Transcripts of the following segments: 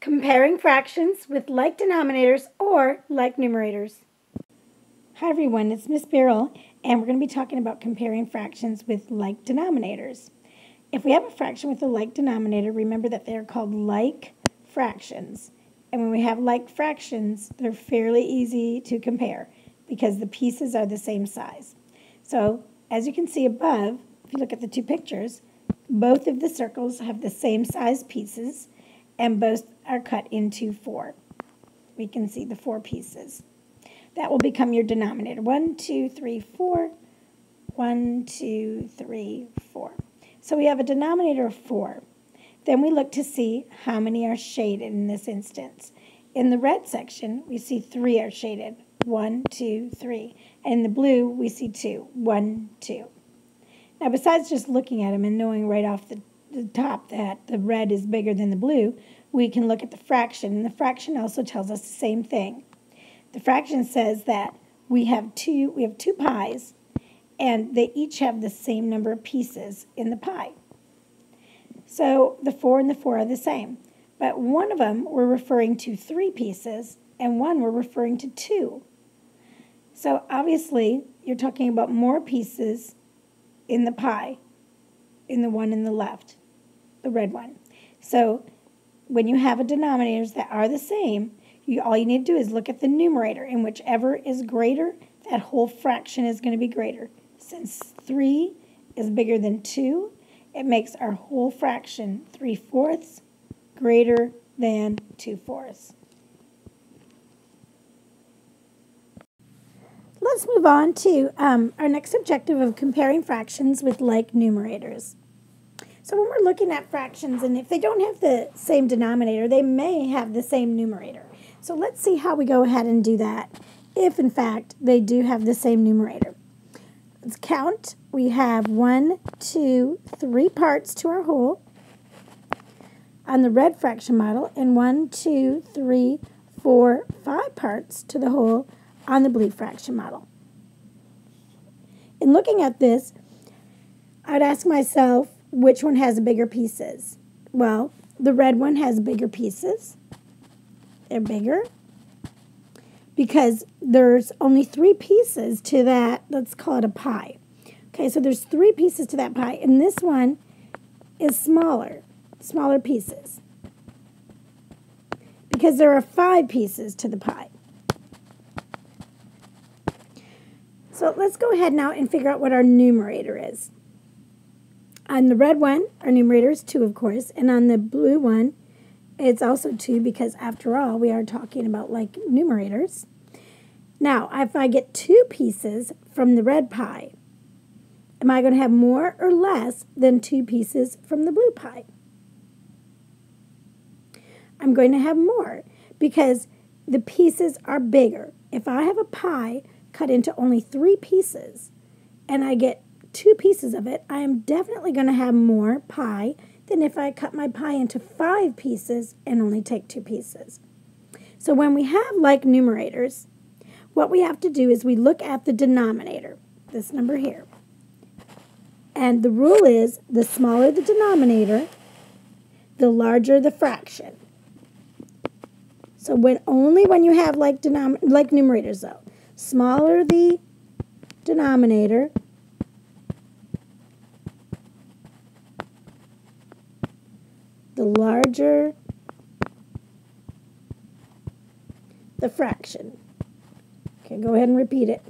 Comparing fractions with like denominators or like numerators. Hi everyone, it's Miss Beryl, and we're going to be talking about comparing fractions with like denominators. If we have a fraction with a like denominator, remember that they are called like fractions. And when we have like fractions, they're fairly easy to compare because the pieces are the same size. So, as you can see above, if you look at the two pictures, both of the circles have the same size pieces, and both are cut into 4. We can see the 4 pieces. That will become your denominator. 1, 2, 3, 4. 1, 2, 3, 4. So we have a denominator of 4. Then we look to see how many are shaded in this instance. In the red section, we see 3 are shaded. 1, 2, 3. And in the blue, we see 2. 1, 2. Now, besides just looking at them and knowing right off the top that the red is bigger than the blue, we can look at the fraction. And the fraction also tells us the same thing. The fraction says that we have two pies, and they each have the same number of pieces in the pie. So the 4 and the 4 are the same. But one of them we're referring to 3 pieces, and one we're referring to 2. So obviously, you're talking about more pieces in the pie, in the one in the left, the red one. So when you have denominators that are the same, all you need to do is look at the numerator, and whichever is greater, that whole fraction is going to be greater. Since 3 is bigger than 2, it makes our whole fraction 3/4 greater than 2/4. Let's move on to our next objective of comparing fractions with like numerators. So when we're looking at fractions, and if they don't have the same denominator, they may have the same numerator. So let's see how we go ahead and do that if, in fact, they do have the same numerator. Let's count. We have 1, 2, 3 parts to our whole on the red fraction model, and 1, 2, 3, 4, 5 parts to the whole on the blue fraction model. In looking at this, I'd ask myself, which one has bigger pieces? Well, the red one has bigger pieces. They're bigger because there's only 3 pieces to that, let's call it a pie. Okay, so there's 3 pieces to that pie, and this one is smaller pieces because there are 5 pieces to the pie. So let's go ahead now and figure out what our numerator is. On the red one, our numerator is 2, of course, and on the blue one, it's also 2 because, after all, we are talking about like numerators. Now, if I get 2 pieces from the red pie, am I going to have more or less than 2 pieces from the blue pie? I'm going to have more because the pieces are bigger. If I have a pie cut into only 3 pieces and I get 2 pieces of it, I am definitely going to have more pie than if I cut my pie into 5 pieces and only take 2 pieces. So when we have like numerators, what we have to do is we look at the denominator, this number here. And the rule is the smaller the denominator, the larger the fraction. So only when you have like numerators though, smaller the denominator, the larger the fraction. Okay, go ahead and repeat it.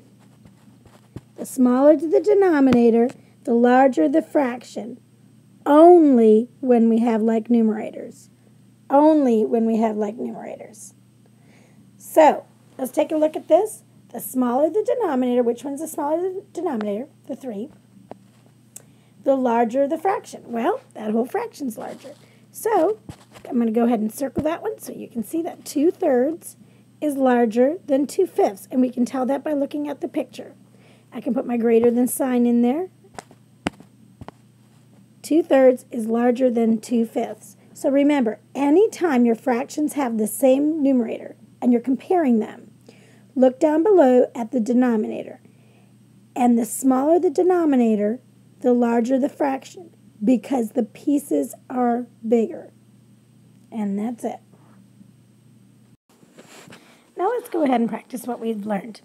The smaller the denominator, the larger the fraction. Only when we have like numerators. Only when we have like numerators. So, let's take a look at this. The smaller the denominator, which one's the smaller denominator? The 3. The larger the fraction. Well, that whole fraction's larger. So, I'm going to go ahead and circle that one so you can see that 2/3 is larger than 2/5. And we can tell that by looking at the picture. I can put my greater than sign in there. 2/3 is larger than 2/5. So remember, anytime your fractions have the same numerator and you're comparing them, look down below at the denominator. And the smaller the denominator, the larger the fraction, because the pieces are bigger. And that's it. Now let's go ahead and practice what we've learned.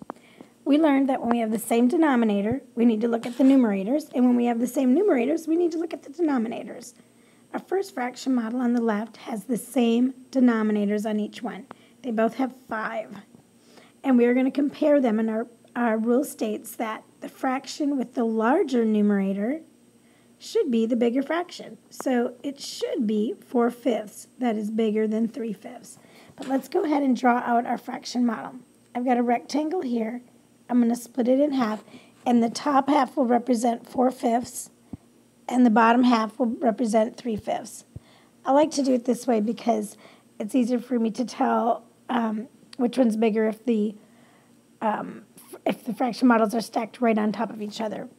We learned that when we have the same denominator, we need to look at the numerators, and when we have the same numerators, we need to look at the denominators. Our first fraction model on the left has the same denominators on each one. They both have 5. And we are going to compare them, and our rule states that the fraction with the larger numerator should be the bigger fraction. So it should be 4/5 that is bigger than 3/5. But let's go ahead and draw out our fraction model. I've got a rectangle here. I'm going to split it in half, and the top half will represent 4/5, and the bottom half will represent 3/5. I like to do it this way because it's easier for me to tell which one's bigger if the fraction models are stacked right on top of each other.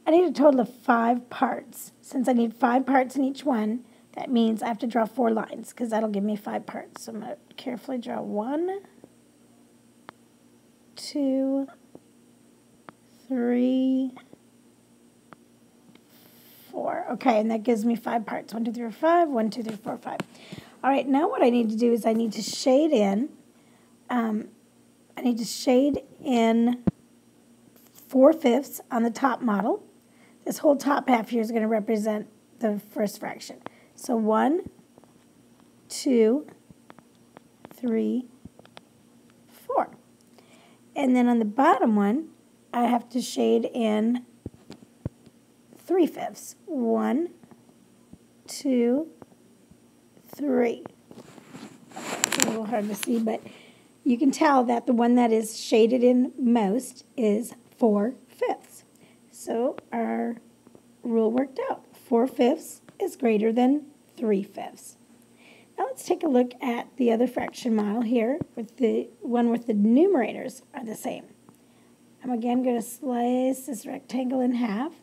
I need a total of 5 parts. Since I need 5 parts in each one, that means I have to draw 4 lines because that'll give me 5 parts. So I'm going to carefully draw 1, 2, 3, 4. Okay, and that gives me 5 parts. 1, 2, 3, 4, 5. 1, 2, 3, 4, 5. All right, now what I need to do is I need to shade in. I need to shade in 4/5 on the top model. This whole top half here is going to represent the first fraction. So 1, 2, 3, 4. And then on the bottom one, I have to shade in 3/5. 1, 2, 3. It's a little hard to see, but you can tell that the one that is shaded in most is 4/5. So our rule worked out. 4/5 is greater than 3/5. Now let's take a look at the other fraction model here with the one with the numerators are the same. I'm again going to slice this rectangle in half,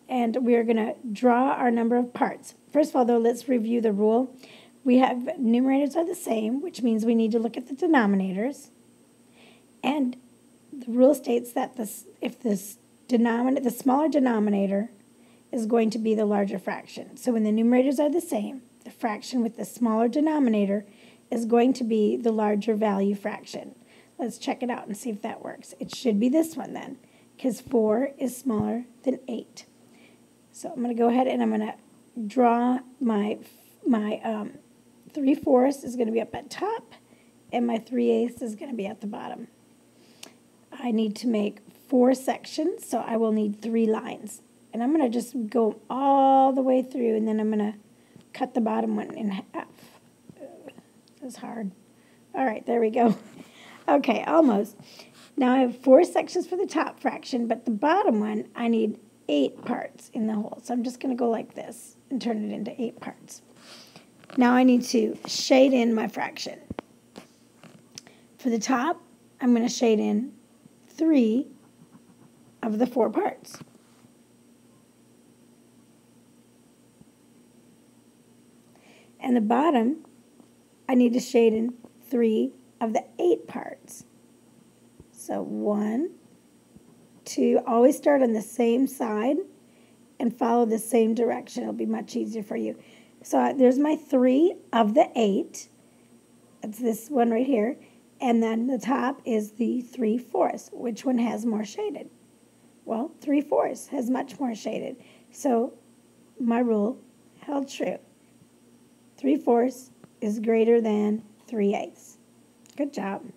and we're going to draw our number of parts. First of all, though, let's review the rule. We have numerators are the same, which means we need to look at the denominators. And the rule states that if the smaller denominator is going to be the larger fraction. So when the numerators are the same, the fraction with the smaller denominator is going to be the larger value fraction. Let's check it out and see if that works. It should be this one then, because 4 is smaller than 8. So I'm going to go ahead and I'm going to draw my 3/4 is going to be up at top, and my 3/8 is going to be at the bottom. I need to make 4 sections, so I will need 3 lines. And I'm going to just go all the way through, and then I'm going to cut the bottom one in half. That's hard. All right, there we go. Okay, almost. Now I have 4 sections for the top fraction, but the bottom one, I need 8 parts in the whole. So I'm just going to go like this and turn it into 8 parts. Now I need to shade in my fraction. For the top, I'm going to shade in 3 of the 4 parts. And the bottom, I need to shade in 3 of the 8 parts. So 1, 2, always start on the same side and follow the same direction. It'll be much easier for you. So there's my 3 of the 8. That's this one right here. And then the top is the 3/4. Which one has more shaded? Well, 3/4 has much more shaded. So my rule held true. 3/4 is greater than 3/8. Good job.